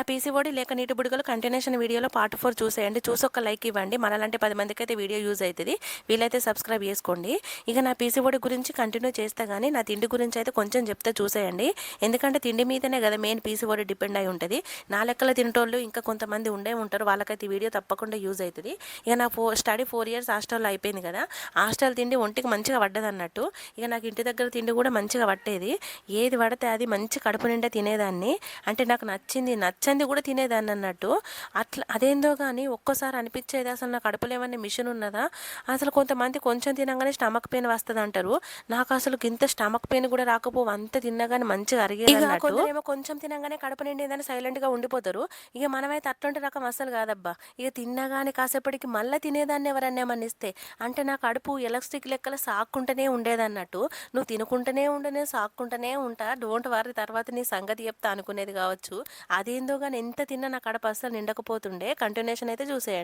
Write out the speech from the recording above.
నా పీసీఓడి లేక నీటి బుడగలు కంటిన్యూషన్ వీడియోలో పార్ట్ 4 చూసేయండి. చూసి ఒక లైక్ ఇవ్వండి. మనలాంటి 10 మందికైతే వీడియో యూజ్ అవుతుంది. వీలైతే సబ్స్క్రైబ్ చేసుకోండి. ఇక నా పీసీఓడి గురించి కంటిన్యూ చేస్తే కానీ నా తిండి గురించి అయితే కొంచెం చెప్తే చూసేయండి. ఎందుకంటే తిండి మీదనే కదా మెయిన్ పీసీఓడి డిపెండ్ అయి ఉంటుంది. నా లెక్కల తింటోళ్ళు ఇంకా కొంతమంది ఉండే ఉంటారు. వాళ్ళకైతే ఈ వీడియో తప్పకుండా యూజ్ అవుతుంది. ఇక నా స్టడీ 4 ఇయర్స్ హాస్టల్లో అయిపోయింది కదా. హాస్టల్ తిండి ఒంటికి మంచిగా పడ్డది అన్నట్టు. ఇక నాకు ఇంటి దగ్గర తిండి కూడా మంచిగా పట్టేది. ఏది పడితే అది మంచి కడుపు నిండా తినేదాన్ని. అంటే నాకు నచ్చంది కూడా తినేదాన్ని అన్నట్టు. అట్లా అదేందో కానీ ఒక్కోసారి అనిపించేది అసలు నా కడుపులో ఏమన్నా మిషన్ ఉన్నదా, అసలు కొంతమంది కొంచెం తినగానే స్టమక్ పెయిన్ వస్తుంది అంటారు. నాకు అసలు ఇంత స్టమక్ పెయిన్ కూడా రాకపోవు, అంత తిన్నా కానీ మంచిగా అరిగేది అన్నట్టు. కొందరేమో కొంచెం తినగానే కడుపు నిండేదని సైలెంట్గా ఉండిపోతారు. ఇక మనమైతే అట్లాంటి రకం అసలు కాదబ్బా. ఇక తిన్నగానే కాసేపటికి మళ్ళీ తినేదాన్ని ఎవరన్నా ఏమన్నా ఇస్తే. అంటే నా కడుపు ఎలాస్టిక్ లెక్కల సాక్కుంటూనే ఉండేదన్నట్టు. నువ్వు తినుకుంటూనే ఉండనే సాక్కుంటూనే ఉంటా, డోంట్ వరీ, తర్వాత నీ సంగతి చెప్తా అనుకునేది కావచ్చు. అదేందో కానీ ఎంత తిన్నా నా కడుపు అస్సలు నిండకపోతుండే. కంటిన్యూషన్ అయితే చూసేయండి.